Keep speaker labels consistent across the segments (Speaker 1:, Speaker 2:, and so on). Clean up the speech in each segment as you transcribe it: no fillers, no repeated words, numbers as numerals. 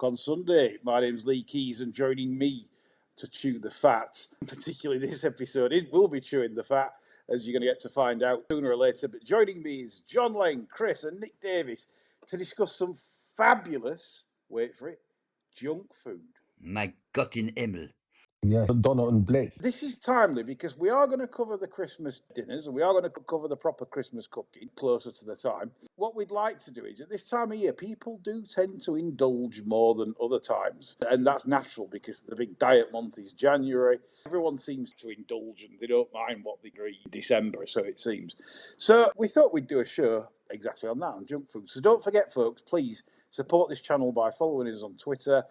Speaker 1: Cook on Sunday. My name's Lee Keys, and joining me to chew the fat, particularly this episode, it will be chewing the fat, as you're going to get to find out sooner or later. But joining me is John Leng, Chris, and Nick Davis to discuss some fabulous, wait for it, junk food.
Speaker 2: My Gott in Himmel.
Speaker 3: Yeah, Donut and Blake.
Speaker 1: This is timely because we are going to cover the Christmas dinners and we are going to cover the proper Christmas cooking closer to the time. What we'd like to do is at this time of year, people do tend to indulge more than other times. And that's natural because the big diet month is January. Everyone seems to indulge and they don't mind what they eat in December, so it seems. So we thought we'd do a show exactly on that, on junk food. So don't forget, folks, please support this channel by following us on Twitter.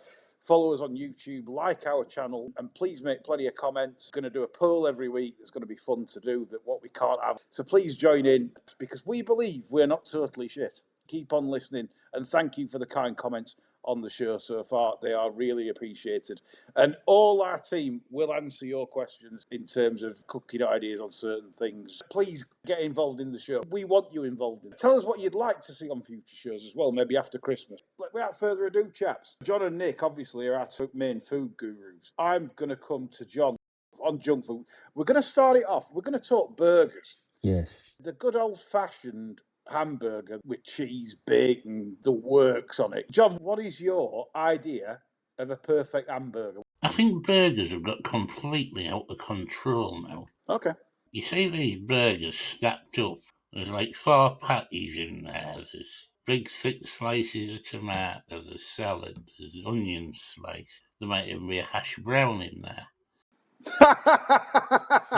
Speaker 1: Follow us on YouTube, like our channel, and please make plenty of comments. Going to do a poll every week. It's going to be fun to do that what we can't have. So please join in because we believe we're not totally shit. Keep on listening and thank you for the kind comments on the show so far. They are really appreciated. And all our team will answer your questions in terms of cooking ideas on certain things. Please get involved in the show. We want you involved in it. Tell us what you'd like to see on future shows as well, maybe after Christmas. But without further ado, chaps, John and Nick obviously are our two main food gurus. I'm going to come to John on junk food. We're going to start it off. We're going to talk burgers.
Speaker 3: Yes.
Speaker 1: The good old-fashioned hamburger with cheese, bacon, the works on it. John, what is your idea of a perfect hamburger?
Speaker 4: I think burgers have got completely out of control now.
Speaker 1: Okay.
Speaker 4: You see these burgers stacked up. There's like 4 patties in there. There's big thick slices of tomato. There's salad. There's onion slice. There might even be a hash brown in there.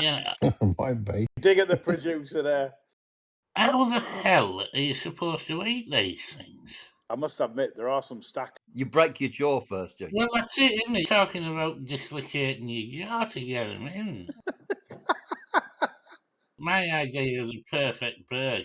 Speaker 4: Yeah.
Speaker 3: Might be.
Speaker 1: Dig at the producer there.
Speaker 4: How the hell are you supposed to eat these things?
Speaker 1: I must admit, there are some stack.
Speaker 2: You break your jaw first, don't you?
Speaker 4: Well, that's it, isn't it? Talking about dislocating your jaw to get them in. My idea of the perfect burger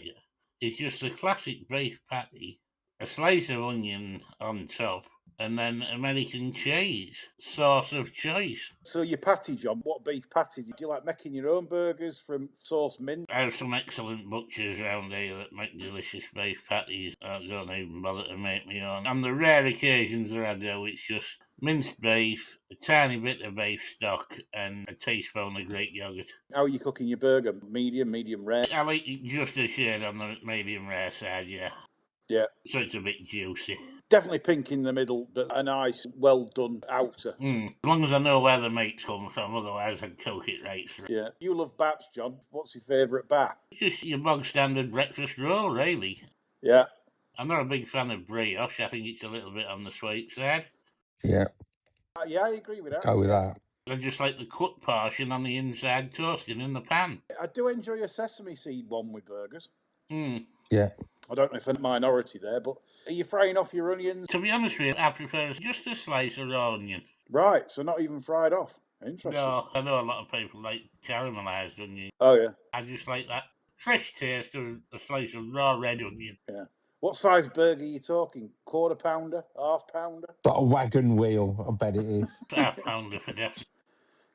Speaker 4: is just a classic beef patty, a slice of onion on top, and then American cheese, sauce of choice.
Speaker 1: So your patty, John, what beef patty? Do you like making your own burgers from sauce mint?
Speaker 4: I have some excellent butchers around here that make delicious beef patties. I don't even bother to make me own. On the rare occasions that I do, it's just minced beef, a tiny bit of beef stock, and a teaspoon of Greek yogurt.
Speaker 1: How are you cooking your burger? Medium, medium rare?
Speaker 4: I like it just a shade on the medium rare side, yeah.
Speaker 1: Yeah.
Speaker 4: So it's a bit juicy.
Speaker 1: Definitely pink in the middle, but a nice, well-done outer.
Speaker 4: As long as I know where the meat's come from, otherwise I'd cook it right through.
Speaker 1: Yeah. You love baps, John. What's your favourite bap?
Speaker 4: Just your bog standard breakfast roll, really.
Speaker 1: Yeah.
Speaker 4: I'm not a big fan of brioche. I think it's a little bit on the sweet side.
Speaker 3: Yeah.
Speaker 1: Yeah, I agree with that.
Speaker 3: Go with that.
Speaker 4: I just like the cut portion on the inside toasting in the pan.
Speaker 1: I do enjoy a sesame seed one with burgers.
Speaker 3: Yeah.
Speaker 1: I don't know if I'm a minority there, but are you frying off your onions?
Speaker 4: To be honest with you, I prefer just a slice of raw onion.
Speaker 1: Right, so not even fried off. Interesting.
Speaker 4: No, I know a lot of people like caramelised onion.
Speaker 1: Oh, yeah.
Speaker 4: I just like that fresh taste of a slice of raw red onion.
Speaker 1: Yeah. What size burger are you talking? Quarter pounder? Half pounder?
Speaker 3: But a wagon wheel, I bet it is.
Speaker 4: Half pounder for death.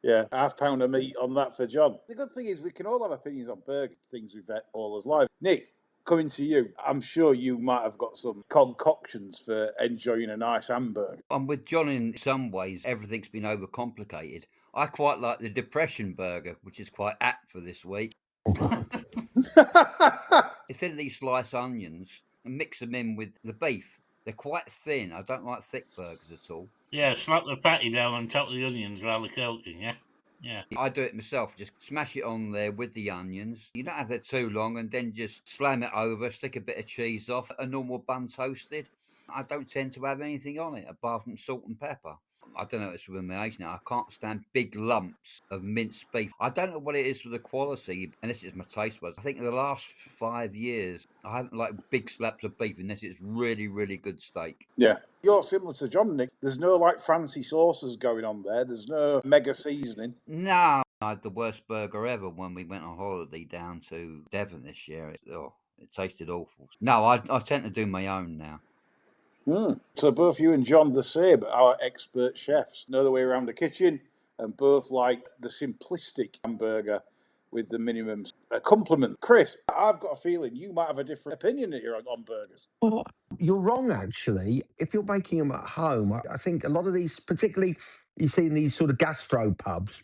Speaker 1: Yeah, half pound of meat on that for John. The good thing is we can all have opinions on burger, things we've had all as life. Nick, coming to you, I'm sure you might have got some concoctions for enjoying a nice hamburger.
Speaker 2: I'm with John in some ways. Everything's been overcomplicated. I quite like the depression burger, which is quite apt for this week. Essentially slice onions and mix them in with the beef. They're quite thin. I don't like thick burgers at all.
Speaker 4: Yeah, slap the patty down on top of the onions while they're cooking, yeah? Yeah.
Speaker 2: I do it myself. Just smash it on there with the onions. You don't have it too long and then just slam it over, stick a bit of cheese off, a normal bun toasted. I don't tend to have anything on it apart from salt and pepper. I don't know if it's with my age now. I can't stand big lumps of minced beef. I don't know what it is for the quality, and this is my taste buds. I think in the last 5 years, I haven't liked big slabs of beef unless it's really, really good steak.
Speaker 1: Yeah. You're similar to John, Nick. There's no like fancy sauces going on there. There's no mega seasoning.
Speaker 2: No, I had the worst burger ever when we went on holiday down to Devon this year. It tasted awful. No, I tend to do my own now.
Speaker 1: So both you and John the same, our expert chefs, know the way around the kitchen, and both like the simplistic hamburger with the minimum accompaniment. Chris, I've got a feeling you might have a different opinion that you're on burgers.
Speaker 3: Well, you're wrong, actually. If you're making them at home, I think a lot of these, particularly you see in these sort of gastro pubs,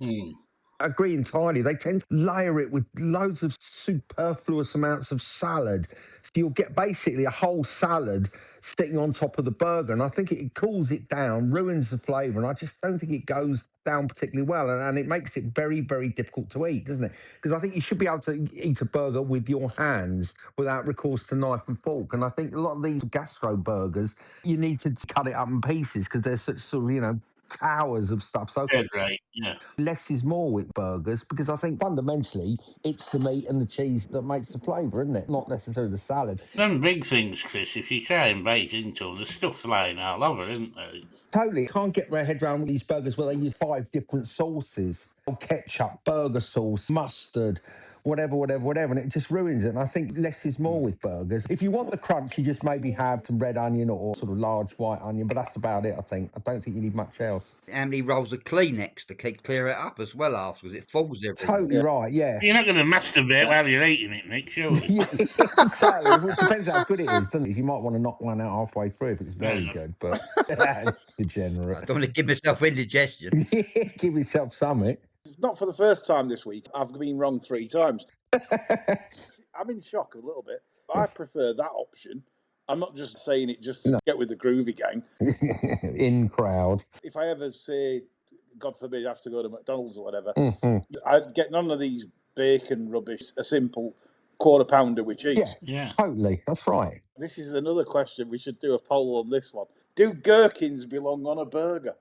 Speaker 3: I agree entirely. They tend to layer it with loads of superfluous amounts of salad. So you'll get basically a whole salad sitting on top of the burger. And I think it cools it down, ruins the flavour. And I just don't think it goes down particularly well. And it makes it very, very difficult to eat, doesn't it? Because I think you should be able to eat a burger with your hands without recourse to knife and fork. And I think a lot of these gastro burgers, you need to cut it up in pieces because they're such sort of, towers of stuff. So
Speaker 4: Right, yeah.
Speaker 3: less is more with burgers because I think fundamentally it's the meat and the cheese that makes the flavour, isn't it? Not necessarily the salad.
Speaker 4: Them big things, Chris, if you try and bite into them, there's stuff flying all over, isn't there?
Speaker 3: Totally. Can't get my head around these burgers where they use 5 different sauces. Ketchup, burger sauce, mustard, whatever. And it just ruins it. And I think less is more with burgers. If you want the crunch, you just maybe have some red onion or sort of large white onion, but that's about it, I think. I don't think you need much else.
Speaker 2: How many rolls of Kleenex to clear it up as well afterwards? It falls everywhere.
Speaker 3: Totally right, yeah.
Speaker 4: You're not going to masterbate while you're eating it, Nick, surely.
Speaker 3: Yeah, exactly. Well, it depends how good it is, doesn't it? You might want to knock one out halfway through if it's very good, but degenerate.
Speaker 2: I don't want to give myself indigestion.
Speaker 3: Give yourself something.
Speaker 1: Not for the first time this week. I've been wrong 3 times. I'm in shock a little bit. I prefer that option. I'm not just saying it just to get with the groovy gang.
Speaker 3: In crowd.
Speaker 1: If I ever say, God forbid, I have to go to McDonald's or whatever, I'd get none of these bacon rubbish, a simple quarter pounder with cheese.
Speaker 4: Yeah.
Speaker 3: Totally. That's right.
Speaker 1: This is another question. We should do a poll on this one. Do gherkins belong on a burger?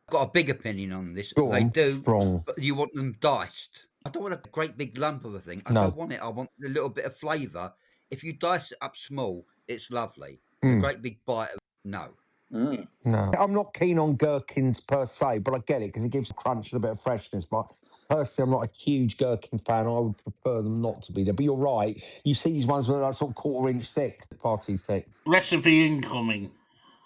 Speaker 2: I've got a big opinion on this.
Speaker 3: Go
Speaker 2: They
Speaker 3: on,
Speaker 2: do,
Speaker 3: strong.
Speaker 2: but you want them diced. I don't want a great big lump of a thing. I don't want it. I want a little bit of flavour. If you dice it up small, it's lovely. A great big bite of no.
Speaker 3: No. I'm not keen on gherkins per se, but I get it because it gives a crunch and a bit of freshness. But personally, I'm not a huge gherkin fan. I would prefer them not to be there. But you're right. You see these ones that are sort of quarter-inch thick, party thick.
Speaker 4: Recipe incoming.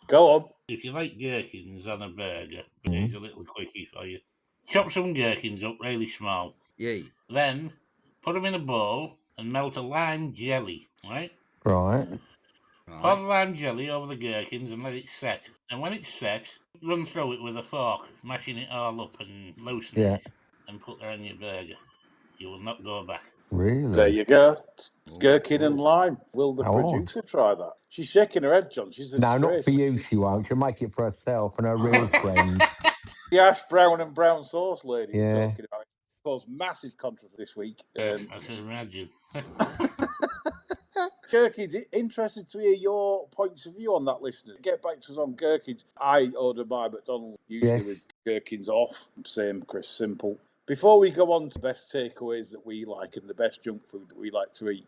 Speaker 1: Go on.
Speaker 4: If you like gherkins on a burger, here's a little quickie for you. Chop some gherkins up really small.
Speaker 2: Yeah.
Speaker 4: Then put them in a bowl and melt a lime jelly, right?
Speaker 3: Right.
Speaker 4: Pour the lime jelly over the gherkins and let it set. And when it's set, run through it with a fork, mashing it all up and loosening it, and put it on your burger. You will not go back.
Speaker 3: Really?
Speaker 1: There you go. Gherkin and lime. Will the producer try that? She's shaking her head, John. She's a
Speaker 3: No,
Speaker 1: disgrace.
Speaker 3: not for you, she won't. She'll make it for herself and her real friends.
Speaker 1: The ash brown and brown sauce lady
Speaker 3: Yeah.
Speaker 1: talking about it. Caused massive controversy this week.
Speaker 4: I can imagine.
Speaker 1: Gherkins, interested to hear your points of view on that, listener. Get back to us on gherkins. I order my McDonald's usually with gherkins off. Same, Chris, simple. Before we go on to best takeaways that we like and the best junk food that we like to eat,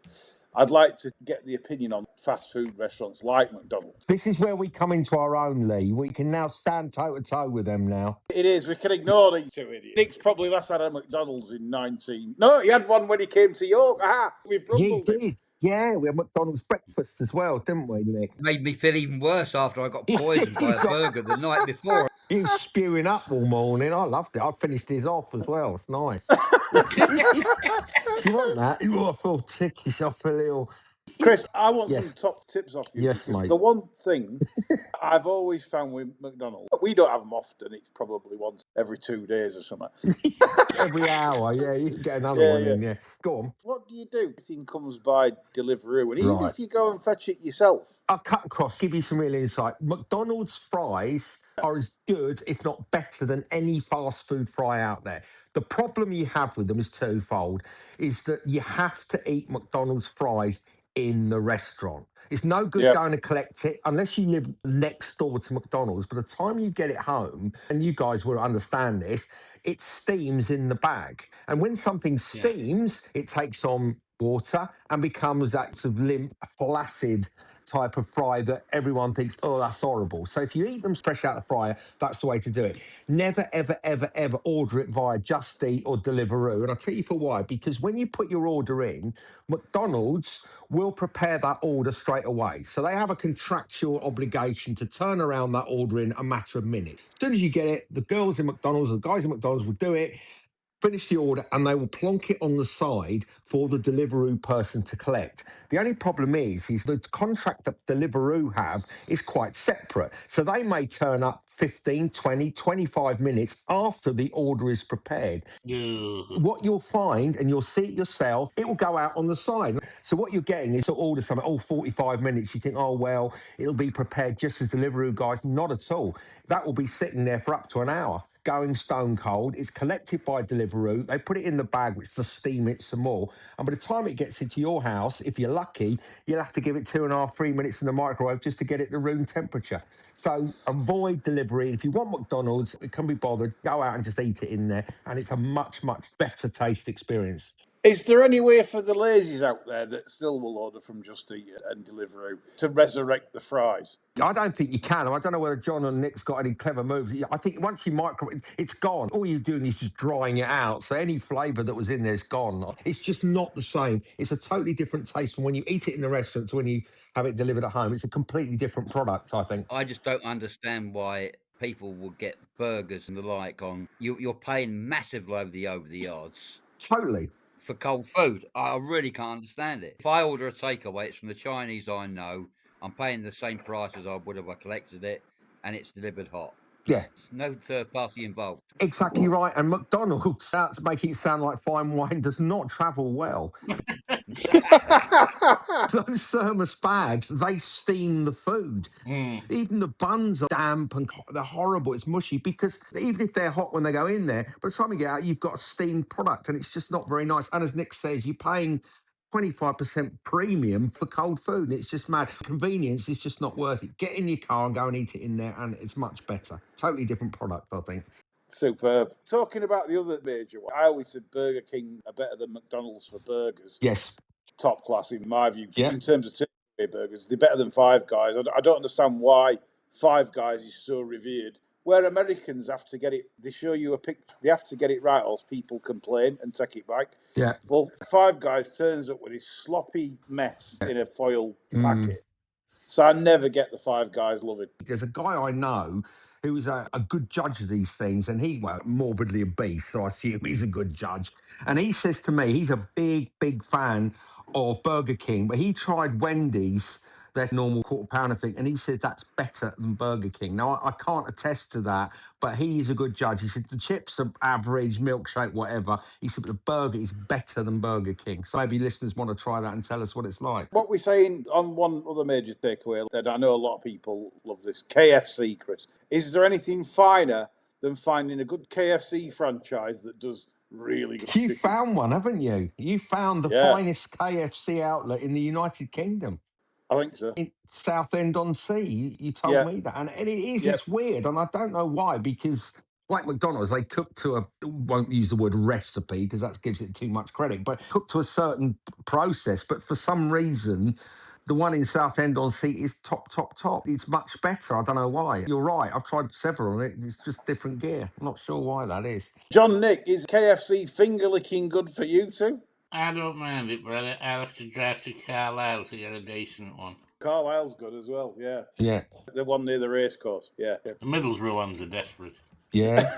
Speaker 1: I'd like to get the opinion on fast food restaurants like McDonald's.
Speaker 3: This is where we come into our own, Lee. We can now stand toe-to-toe with them now.
Speaker 1: It is. We can ignore these 2 idiots. Nick's probably last had a McDonald's in 19... No, he had one when he came to York. We've rumbled
Speaker 3: He did. Yeah, we had McDonald's breakfast as well, didn't we, Nick?
Speaker 2: Made me feel even worse after I got poisoned by a burger the night before.
Speaker 3: He was spewing up all morning. I loved it. I finished his off as well. It's nice. Do you want that? You want to feel tick yourself a little...
Speaker 1: Chris, I want some top tips off you.
Speaker 3: Yes, mate.
Speaker 1: The one thing I've always found with McDonald's, we don't have them often. It's probably once every 2 days or something.
Speaker 3: Every hour, yeah. You can get another one in, yeah. Go on.
Speaker 1: What do you do? Everything comes by Deliveroo, and even if you go and fetch it yourself.
Speaker 3: I'll cut across, give you some real insight. McDonald's fries are as good, if not better, than any fast food fry out there. The problem you have with them is twofold, is that you have to eat McDonald's fries in the restaurant. It's no good going to collect it unless you live next door to McDonald's. By the time you get it home, and you guys will understand this, it steams in the bag. And when something steams, it takes on water and becomes that sort of limp, flaccid type of fry that everyone thinks, oh, that's horrible. So if you eat them fresh out of the fryer, that's the way to do it. Never, ever, ever, ever order it via Just Eat or Deliveroo. And I'll tell you for why. Because when you put your order in, McDonald's will prepare that order straight away. So they have a contractual obligation to turn around that order in a matter of minutes. As soon as you get it, the girls in McDonald's, the guys in McDonald's will do it. finish the order and they will plonk it on the side for the Deliveroo person to collect. The only problem is the contract that Deliveroo have is quite separate. So they may turn up 15, 20, 25 minutes after the order is prepared. What you'll find, and you'll see it yourself, it will go out on the side. So what you're getting is to order something, 45 minutes. You think, oh, well, it'll be prepared just as Deliveroo guys. Not at all. That will be sitting there for up to an hour, going stone cold. It's collected by Deliveroo. They put it in the bag, which to steam it some more. And by the time it gets into your house, if you're lucky, you'll have to give it 2.5, 3 minutes in the microwave just to get it to room temperature. So avoid delivery. If you want McDonald's, it can be bothered. Go out and just eat it in there. And it's a much, much better taste experience.
Speaker 1: Is there any way for the lazies out there that still will order from Just Eat and Deliveroo to resurrect the fries?
Speaker 3: I don't think you can. I don't know whether John and Nick's got any clever moves. I think once you microwave, it's gone. All you're doing is just drying it out. So any flavour that was in there is gone. It's just not the same. It's a totally different taste from when you eat it in the restaurant to when you have it delivered at home. It's a completely different product, I think.
Speaker 2: I just don't understand why people will get burgers and the like on. You're paying massively over the odds
Speaker 3: Totally.
Speaker 2: for cold food. I really can't understand it. If I order a takeaway, it's from the Chinese I know. I'm paying the same price as I would if I collected it, and it's delivered hot.
Speaker 3: Yeah.
Speaker 2: There's no third party involved.
Speaker 3: Exactly right. And McDonald's, that's making it sound like fine wine does not travel well. Those thermos bags, they steam the food. Even the buns are damp and they're horrible. It's mushy because even if they're hot when they go in there, by the time you get out, you've got a steamed product and it's just not very nice. And as Nick says, you're paying 25% premium for cold food. It's just mad. Convenience is just not worth it. Get in your car and go and eat it in there and it's much better. Totally different product, I think.
Speaker 1: Superb. Talking about the other major one, I always said Burger King are better than McDonald's for burgers.
Speaker 3: Yes.
Speaker 1: Top class in my view.
Speaker 3: Yeah.
Speaker 1: In terms of takeaway burgers, they're better than Five Guys. I don't understand why Five Guys is so revered. Where Americans have to get it, they show you a picture, they have to get it right, or else people complain and take it back.
Speaker 3: Yeah.
Speaker 1: Well, Five Guys turns up with his sloppy mess in a foil packet. So I never get the Five Guys loving.
Speaker 3: There's a guy I know who's a good judge of these things, and morbidly obese, so I assume he's a good judge. And he says to me, he's a big fan of Burger King, but he tried Wendy's, their normal quarter pounder thing, and he said that's better than Burger King. Now, I can't attest to that, but he is a good judge. He said the chips are average, milkshake, whatever. He said, but the burger is better than Burger King. So maybe listeners want to try that and tell us what it's like.
Speaker 1: What we're saying on one other major takeaway, that I know a lot of people love this, KFC, Chris. Is there anything finer than finding a good KFC franchise that does really good
Speaker 3: You
Speaker 1: chicken?
Speaker 3: found one, haven't you? You found the finest KFC outlet in the United Kingdom.
Speaker 1: I think so.
Speaker 3: In Southend-on-Sea, you told me that. And it is, it's weird, and I don't know why, because like McDonald's, they cook to won't use the word recipe because that gives it too much credit, but cook to a certain process. But for some reason, the one in Southend-on-Sea is top. It's much better. I don't know why. You're right. I've tried several, and it's just different gear. I'm not sure why that is.
Speaker 1: John Nick, is KFC finger licking good for you too?
Speaker 4: I don't mind it, but I have to drive to Carlisle to get a decent one.
Speaker 1: Carlisle's good as well, yeah.
Speaker 3: Yeah.
Speaker 1: The one near the racecourse, yeah.
Speaker 4: The Middlesbrough ones are desperate.
Speaker 3: Yeah.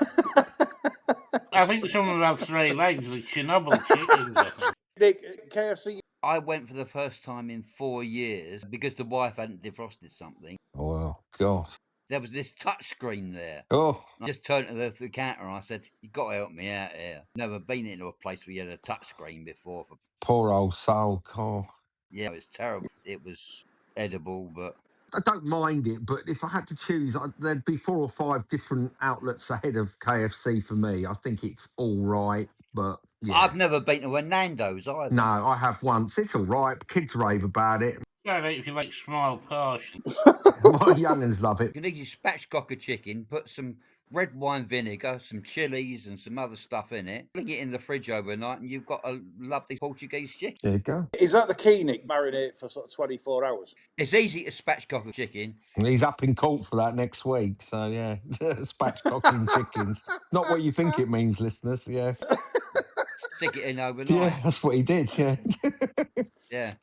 Speaker 4: I think some of them have 3 legs, the Chernobyl chickens, I think.
Speaker 1: Nick, KFC.
Speaker 2: I went for the first time in 4 years because the wife hadn't defrosted something.
Speaker 3: Oh, God.
Speaker 2: There was this touch screen there.
Speaker 3: Oh.
Speaker 2: I just turned to the counter and I said, "You've got to help me out here. Never been into a place where you had a touch screen before."
Speaker 3: Poor old soul, Carl.
Speaker 2: Yeah, it was terrible. It was edible, but...
Speaker 3: I don't mind it, but if I had to choose, there'd be 4 or 5 different outlets ahead of KFC for me. I think it's all right, but yeah.
Speaker 2: I've never been to a Nando's either.
Speaker 3: No, I have once. It's all right. Kids rave about it.
Speaker 4: Yeah, if you like small portions.
Speaker 3: My young'uns love it.
Speaker 2: You need your spatchcock chicken, put some red wine vinegar, some chilies and some other stuff in it. Bring it in the fridge overnight and you've got a lovely Portuguese chicken.
Speaker 3: There you go.
Speaker 1: Is that the key, Nick? Marinate for sort of 24 hours?
Speaker 2: It's easy to spatchcock a chicken.
Speaker 3: He's up in court for that next week, so yeah. Spatchcocking chickens. Not what you think it means, listeners, yeah.
Speaker 2: Stick it in overnight.
Speaker 3: Yeah, that's what he did, yeah.
Speaker 2: Yeah.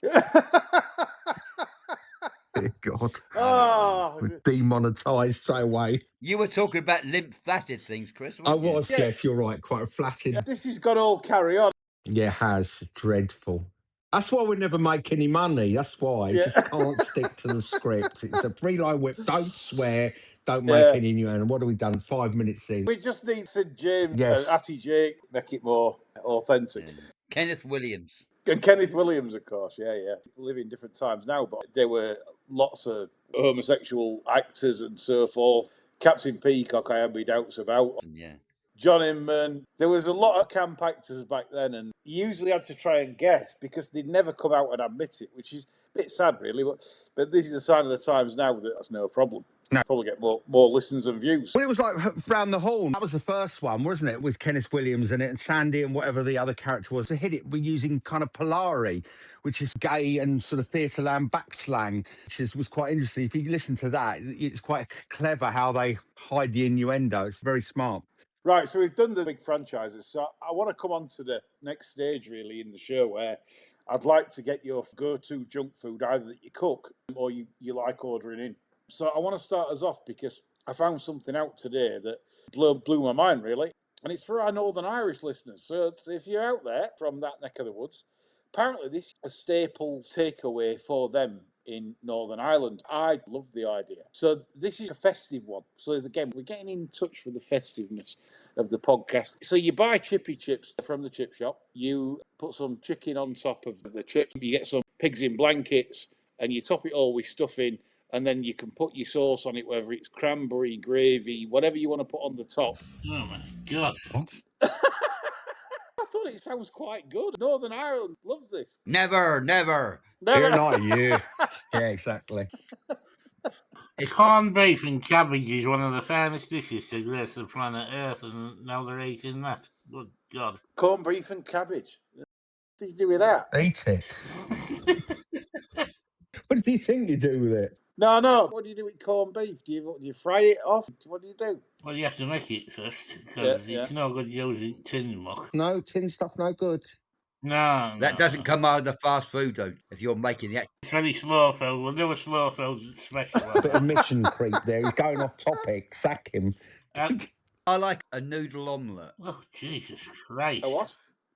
Speaker 3: Dear God.
Speaker 1: Oh,
Speaker 3: We're demonetised straight away.
Speaker 2: You were talking about lymphatic things, Chris,
Speaker 3: I
Speaker 2: weren't you?
Speaker 3: was, yes, you're right. Quite flaccid.
Speaker 1: this has got all carry on.
Speaker 3: Yeah, it has. It's dreadful. That's why we never make any money. That's why.
Speaker 1: Yeah.
Speaker 3: Just can't stick to the script. It's a three-line whip. Don't swear. Don't make
Speaker 1: Yeah.
Speaker 3: any innuendo. What have we done? 5 minutes in.
Speaker 1: We just need Sid James
Speaker 3: Yes.
Speaker 1: and Atty Jake, make it more authentic.
Speaker 2: Yeah. Kenneth Williams.
Speaker 1: And Kenneth Williams, of course, yeah. We live in different times now, but there were lots of homosexual actors and so forth. Captain Peacock, I have my doubts about.
Speaker 2: Yeah.
Speaker 1: John Inman. There was a lot of camp actors back then, and you usually had to try and guess because they'd never come out and admit it, which is a bit sad, really. But this is a sign of the times now that that's no problem.
Speaker 3: No.
Speaker 1: Probably get more listens and views.
Speaker 3: Well, it was like Round the Horn. That was the first one, wasn't it? With Kenneth Williams in it and Sandy and whatever the other character was. To hit it, we're using kind of Polari, which is gay and sort of Theatreland backslang, which was quite interesting. If you listen to that, it's quite clever how they hide the innuendo. It's very smart.
Speaker 1: Right, so we've done the big franchises. So I want to come on to the next stage, really, in the show where I'd like to get your go-to junk food, either that you cook or you like ordering in. So I want to start us off because I found something out today that blew my mind, really. And it's for our Northern Irish listeners. So if you're out there from that neck of the woods, apparently this is a staple takeaway for them in Northern Ireland. I love the idea. So this is a festive one. So again, we're getting in touch with the festiveness of the podcast. So you buy chippy chips from the chip shop. You put some chicken on top of the chips. You get some pigs in blankets and you top it all with stuffing. And then you can put your sauce on it, whether it's cranberry, gravy, whatever you want to put on the top.
Speaker 4: Oh my God.
Speaker 3: What?
Speaker 1: I thought it sounds quite good. Northern Ireland loves this.
Speaker 2: Never.
Speaker 3: They're not you. Yeah, exactly.
Speaker 4: Corned beef and cabbage is one of the finest dishes to grace the planet Earth, and now they're eating that. Good God.
Speaker 1: Corned beef and cabbage. What do you do with that?
Speaker 3: Eat it. What do you think you do with it?
Speaker 1: No. What do you do with corned beef? Do you fry it off? What do you do?
Speaker 4: Well, you have to make it first, because
Speaker 1: Yeah.
Speaker 4: it's no good using tin muck.
Speaker 3: No, tin stuff, no good.
Speaker 4: No.
Speaker 2: That doesn't come out of the fast food, though, if you're making the
Speaker 4: It's very slow food. We'll do a slow food special.
Speaker 3: Bit of mission creep there. He's going off topic. Sack him.
Speaker 2: I like a noodle omelette.
Speaker 4: Oh, Jesus Christ.
Speaker 1: A what?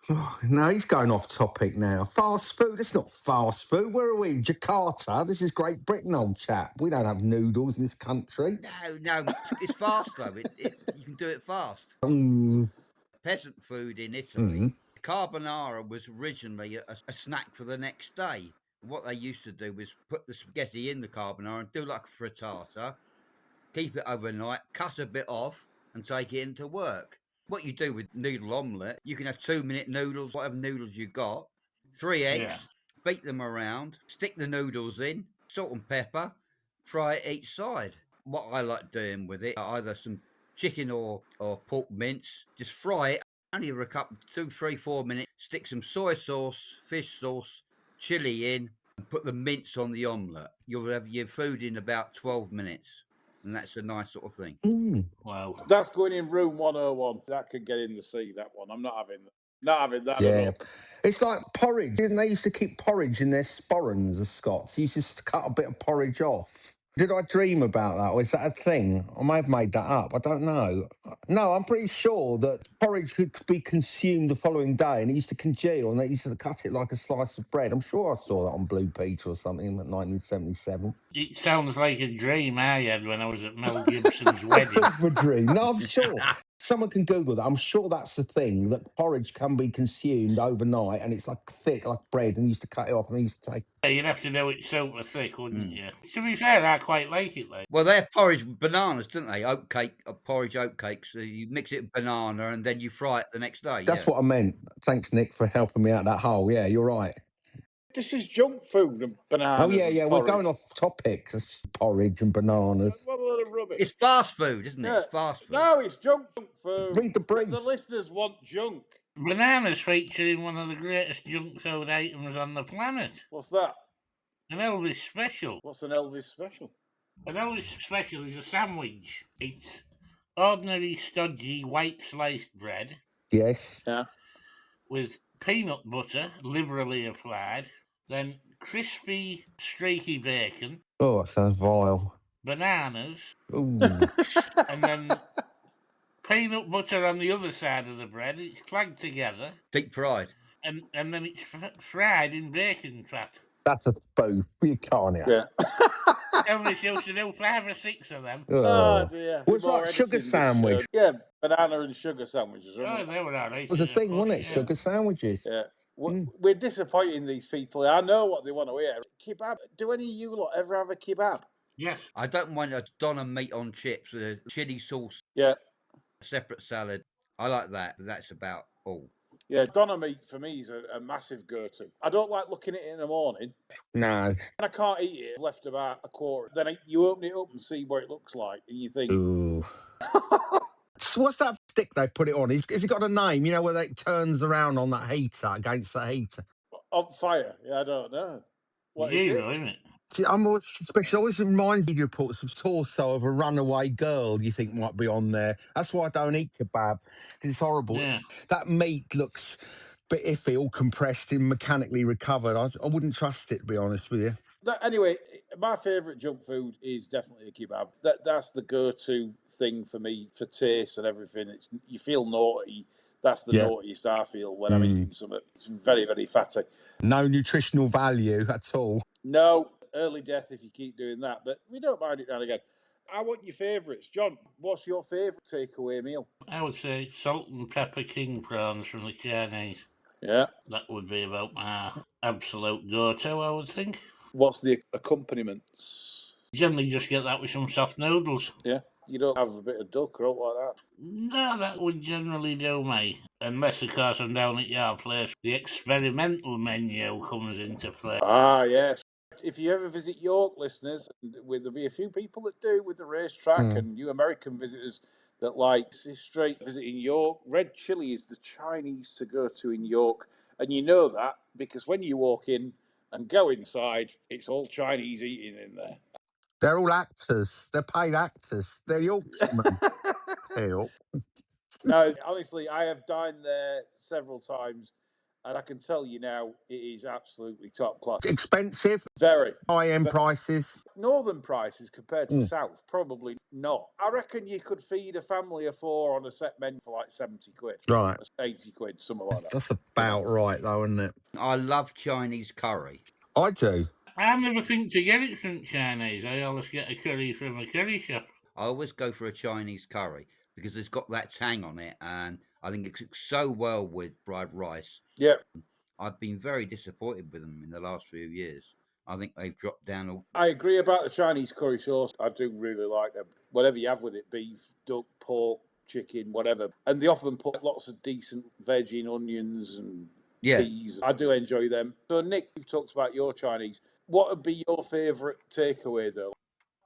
Speaker 3: Oh, no, he's going off topic now. Fast food? It's not fast food. Where are we? Jakarta? This is Great Britain, old chap. We don't have noodles in this country.
Speaker 2: No, it's fast, though. You can do it fast. Peasant food in Italy. Carbonara was originally a snack for the next day. What they used to do was put the spaghetti in the carbonara and do like a frittata, keep it overnight, cut a bit off, and take it into work. What you do with noodle omelette, you can have 2-minute noodles, whatever noodles you got, 3 eggs, beat them around, stick the noodles in, salt and pepper, fry it each side. What I like doing with it, either some chicken or pork mince, just fry it, only for a couple, 2, 3, 4 minutes, stick some soy sauce, fish sauce, chili in, and put the mince on the omelette. You'll have your food in about 12 minutes. And that's a nice sort of thing.
Speaker 4: Wow.
Speaker 1: That's going in room 101. That could get in the sea, that one. I'm not having that. Not having that at all.
Speaker 3: It's like porridge. Didn't they used to keep porridge in their sporrans, the Scots? You used to cut a bit of porridge off. Did I dream about that, or is that a thing? I may have made that up. I don't know. No, I'm pretty sure that porridge could be consumed the following day, and it used to congeal, and they used to cut it like a slice of bread. I'm sure I saw that on Blue Peter or something in 1977.
Speaker 4: It sounds like a dream I had when I was at Mel Gibson's wedding.
Speaker 3: A dream. No, I'm sure. Someone can Google that. I'm sure that's the thing, that porridge can be consumed overnight and it's like thick, like bread, and you used to cut it off and they used to take...
Speaker 4: Yeah, you'd have to do it super thick, wouldn't you? To be fair, I quite like it.
Speaker 2: Well, they have porridge with bananas, don't they? Oat cake, porridge oat cake. So you mix it with banana and then you fry it the next day.
Speaker 3: That's what I meant. Thanks, Nick, for helping me out that hole. Yeah, you're right.
Speaker 1: This is junk food and bananas.
Speaker 3: Oh, yeah, we're going off topic. It's porridge and bananas.
Speaker 1: What a load of rubbish.
Speaker 2: It's fast food, isn't it?
Speaker 1: Yeah.
Speaker 2: It's fast food.
Speaker 1: No, it's junk food.
Speaker 3: Read the brief.
Speaker 1: The listeners want junk.
Speaker 4: Bananas feature in one of the greatest junk food items on the planet.
Speaker 1: What's that?
Speaker 4: An Elvis special.
Speaker 1: What's an Elvis special?
Speaker 4: An Elvis special is a sandwich. It's ordinary, stodgy, white sliced bread.
Speaker 3: Yes.
Speaker 1: Yeah.
Speaker 4: With peanut butter liberally applied, then crispy, streaky bacon,
Speaker 3: Oh, that sounds vile.
Speaker 4: bananas,
Speaker 3: Ooh.
Speaker 4: and then peanut butter on the other side of the bread. It's clagged together,
Speaker 2: Deep fried.
Speaker 4: and then it's fried in bacon fat.
Speaker 3: That's a spoof. You can't.
Speaker 1: Yeah.
Speaker 4: Only supposed to do 5 or 6 of them.
Speaker 1: Oh
Speaker 3: Oh.
Speaker 1: dear.
Speaker 3: What's
Speaker 1: More
Speaker 3: like sugar
Speaker 1: editing this show.
Speaker 3: sandwich?
Speaker 1: Yeah, banana and sugar sandwiches.
Speaker 4: Oh,
Speaker 1: Wasn't it?
Speaker 4: they were all right.
Speaker 3: It was a thing, wasn't it? Sugar sandwiches.
Speaker 1: Yeah.
Speaker 3: Mm.
Speaker 1: We're disappointing these people. I know what they want to hear. Kebab. Do any of you lot ever have a kebab?
Speaker 4: Yes.
Speaker 2: I don't mind a doner meat on chips with a chili sauce,
Speaker 1: Yeah.
Speaker 2: separate salad. I like that. But that's about all.
Speaker 1: Yeah, doner meat for me is a massive go-to. I don't like looking at it in the morning.
Speaker 3: No.
Speaker 1: And I can't eat it. I've left about a quarter. Then you open it up and see what it looks like, and you think,
Speaker 3: Ooh. So what's that stick they put it on? Has it got a name? You know, where it turns around on that heater against the heater?
Speaker 1: on fire. Yeah, I don't know. What is
Speaker 4: Zero,
Speaker 1: it?
Speaker 4: isn't it?
Speaker 3: See, I'm always suspicious. It always reminds me of reports of torso of a runaway girl you think might be on there. That's why I don't eat kebab, because it's horrible.
Speaker 4: Yeah.
Speaker 3: That meat looks a bit iffy, all compressed and mechanically recovered. I wouldn't trust it, to be honest with you.
Speaker 1: Anyway, my favourite junk food is definitely a kebab. That's the go-to thing for me for taste and everything. You feel naughty. That's the naughtiest I feel when I'm eating something. It's very, very fatty.
Speaker 3: No nutritional value at all.
Speaker 1: No, early death if you keep doing that, but we don't mind it now and again. I want your favourites. John, what's your favourite takeaway meal?
Speaker 4: I would say salt and pepper king prawns from the Chinese.
Speaker 1: Yeah.
Speaker 4: That would be about my absolute go-to, I would think.
Speaker 1: What's the accompaniments?
Speaker 4: Generally just get that with some soft noodles.
Speaker 1: Yeah. You don't have a bit of duck or all like that?
Speaker 4: No, that would generally do me. Unless, of course, I'm down at your place, the experimental menu comes into play.
Speaker 1: Ah, yes. If you ever visit York, listeners, there'll be a few people that do with the racetrack, and you American visitors that like straight visiting York. Red chili is the Chinese to go to in York, and you know that because when you walk in and go inside, it's all Chinese eating in there.
Speaker 3: They're all actors. They're paid actors. They're Yorkshiremen. Hell.
Speaker 1: No, honestly, I have dined there several times, and I can tell you now, it is absolutely top class.
Speaker 3: Expensive.
Speaker 1: Very.
Speaker 3: High-end prices.
Speaker 1: Northern prices compared to South, probably not. I reckon you could feed a family of 4 on a set menu for like 70 quid.
Speaker 3: Right.
Speaker 1: 80 quid, something like that.
Speaker 3: That's about right, though, isn't it?
Speaker 2: I love Chinese curry.
Speaker 3: I do.
Speaker 4: I never think to get it from Chinese. I always get a curry from a curry shop.
Speaker 2: I always go for a Chinese curry because it's got that tang on it, and I think it cooks so well with fried rice.
Speaker 1: Yeah.
Speaker 2: I've been very disappointed with them in the last few years. I think they've dropped down.
Speaker 1: I agree about the Chinese curry sauce. I do really like them. Whatever you have with it, beef, duck, pork, chicken, whatever. And they often put lots of decent veg in, onions and peas. I do enjoy them. So, Nick, you've talked about your Chinese. What would be your favourite takeaway, though?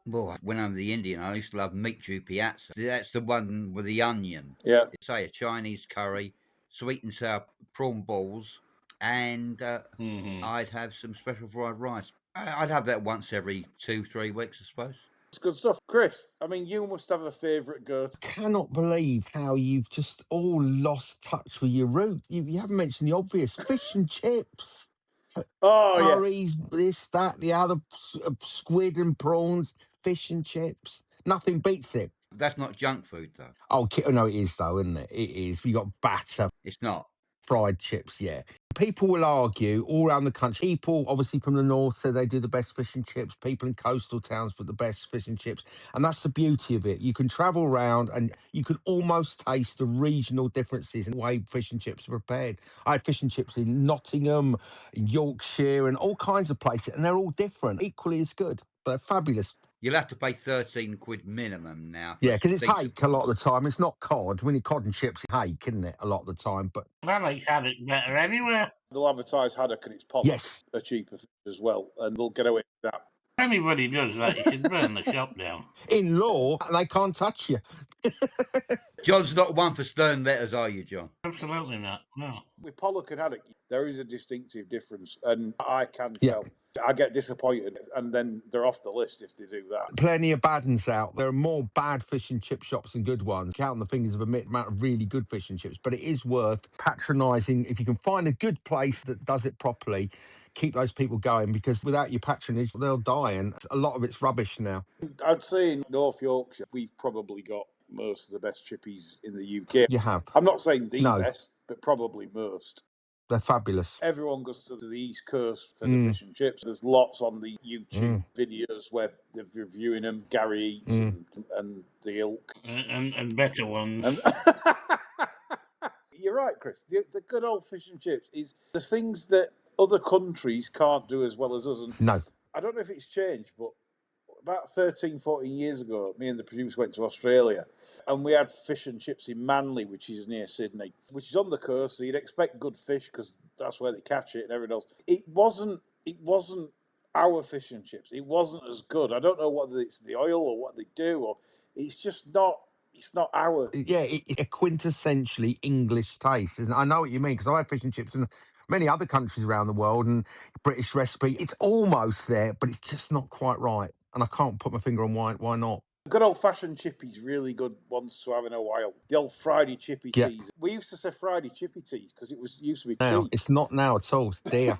Speaker 2: Well, when I'm the Indian, I used to love meat jupiatsa. That's the one with the onion.
Speaker 1: Yeah.
Speaker 2: Say a Chinese curry, sweet and sour prawn balls, and I'd have some special fried rice. I'd have that once every 2-3 weeks, I suppose.
Speaker 1: It's good stuff. Chris, I mean, you must have a favourite go-to.
Speaker 3: I cannot believe how you've just all lost touch with your roots. You haven't mentioned the obvious. Fish and chips.
Speaker 1: Oh,
Speaker 3: curries, this, that, the other, squid and prawns, fish and chips. Nothing beats it.
Speaker 2: That's not junk food, though.
Speaker 3: Oh, no, it is, though, isn't it? It is. You got batter.
Speaker 2: It's not.
Speaker 3: Fried chips, yeah. People will argue all around the country. People, obviously, from the north say they do the best fish and chips. People in coastal towns put the best fish and chips. And that's the beauty of it. You can travel around and you can almost taste the regional differences in the way fish and chips are prepared. I had fish and chips in Nottingham, in Yorkshire, and all kinds of places. And they're all different, equally as good. But they're fabulous.
Speaker 2: You'll have to pay 13 quid minimum now.
Speaker 3: Yeah, because it's hake a lot of the time. It's not cod. When you cod and chips, it's hake, isn't it? A lot of the time. But
Speaker 4: I like haddock better anywhere.
Speaker 1: They'll advertise haddock and it's pollock.
Speaker 3: Yes.
Speaker 1: A cheaper fish as well, and they'll get away with that.
Speaker 4: If anybody does that, you should burn the shop down.
Speaker 3: In law, they can't touch you.
Speaker 2: John's not one for stern letters, are you, John?
Speaker 4: Absolutely not, no.
Speaker 1: With pollock and haddock, there is a distinctive difference, and I can tell. I get disappointed, and then they're off the list if they do that.
Speaker 3: Plenty of bad ones out. There are more bad fish and chip shops than good ones. Count on the fingers of a amount of really good fish and chips, but it is worth patronising. If you can find a good place that does it properly, keep those people going, because without your patronage, they'll die. And a lot of it's rubbish now.
Speaker 1: I'd say in North Yorkshire, we've probably got most of the best chippies in the UK.
Speaker 3: You have.
Speaker 1: I'm not saying the
Speaker 3: No.
Speaker 1: best, but probably most.
Speaker 3: They're fabulous.
Speaker 1: Everyone goes to the East Coast for the fish and chips. There's lots on the YouTube videos where they're reviewing them, Gary Eats and the ilk.
Speaker 4: And better ones.
Speaker 1: And you're right, Chris. The good old fish and chips is the things that other countries can't do as well as us. And
Speaker 3: No.
Speaker 1: I don't know if it's changed, but about 13, 14 years ago, me and the producer went to Australia and we had fish and chips in Manly, which is near Sydney, which is on the coast, so you'd expect good fish because that's where they catch it and everything else. It wasn't our fish and chips. It wasn't as good. I don't know whether it's the oil or what they do, or it's just not. It's not our.
Speaker 3: Yeah, it's a quintessentially English taste, isn't it? I know what you mean, because I had fish and chips in many other countries around the world, and British recipe, it's almost there, but it's just not quite right. And I can't put my finger on why not.
Speaker 1: Good old-fashioned chippy's really good ones to have in a while. The old Friday chippy teas. We used to say Friday chippy teas because used to be
Speaker 3: Now,
Speaker 1: cheap.
Speaker 3: it's not now at all. It's dear.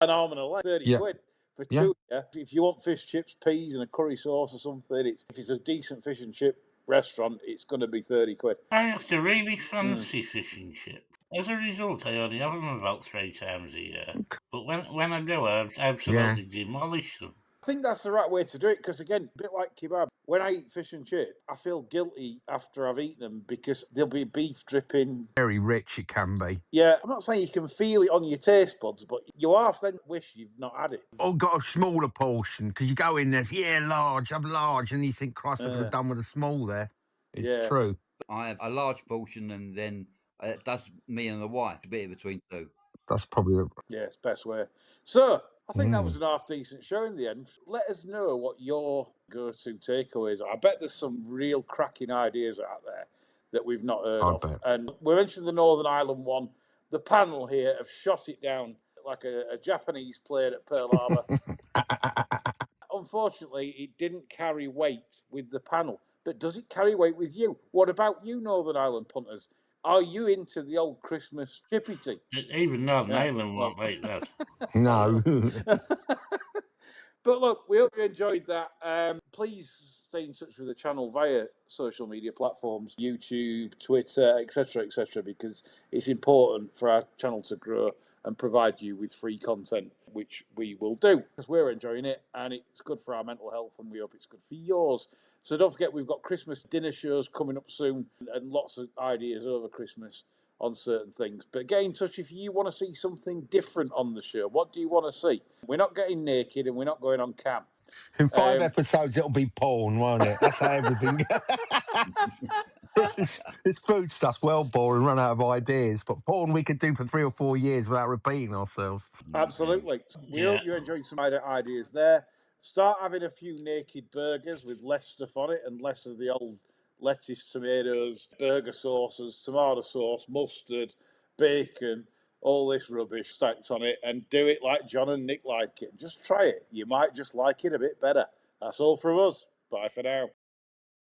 Speaker 1: An arm and a leg, 30 quid for two. Yeah. If you want fish, chips, peas, and a curry sauce or something, if it's a decent fish and chip restaurant, it's going to be 30 quid.
Speaker 4: I have to really fancy fish and chips. As a result, I only have them about 3 times a year. But when I do, I absolutely demolish them.
Speaker 1: I think that's the right way to do it because, again, a bit like kebab, when I eat fish and chip, I feel guilty after I've eaten them because there'll be beef dripping.
Speaker 3: Very rich it can be.
Speaker 1: Yeah, I'm not saying you can feel it on your taste buds, but you half then wish you've not had it.
Speaker 3: Or got a smaller portion, because you go in there, large, I'm large, and you think, Christ, I could have done with a small there. It's true.
Speaker 2: I have a large portion, and then that's me and the wife, a bit between two.
Speaker 3: That's probably
Speaker 1: it's best way. So I think that was an half decent show in the end. Let us know what your go-to takeaways are. I bet there's some real cracking ideas out there that we've not heard of.
Speaker 3: Bet.
Speaker 1: And we mentioned the Northern Ireland one. The panel here have shot it down like a Japanese plane at Pearl Harbor. Unfortunately, it didn't carry weight with the panel. But does it carry weight with you? What about you, Northern Ireland punters? Are you into the old Christmas chippy tea?
Speaker 4: Even Northern Ireland won't like that.
Speaker 3: No.
Speaker 1: But look, we hope you enjoyed that. Please stay in touch with the channel via social media platforms, YouTube, Twitter, etc., because it's important for our channel to grow and provide you with free content, which we will do because we're enjoying it and it's good for our mental health and we hope it's good for yours. So don't forget, we've got Christmas dinner shows coming up soon and lots of ideas over Christmas on certain things. But get in touch if you want to see something different on the show. What do you want to see? We're not getting naked and we're not going on cam.
Speaker 3: In 5 episodes, it'll be porn, won't it? That's how everything This food stuff's well boring, run out of ideas. But porn we could do for 3 or 4 years without repeating ourselves.
Speaker 1: Absolutely. We hope you enjoyed some ideas there. Start having a few naked burgers with less stuff on it and less of the old lettuce, tomatoes, burger sauces, tomato sauce, mustard, bacon, all this rubbish stacked on it, and do it like John and Nick like it. Just try it. You might just like it a bit better. That's all from us. Bye for now.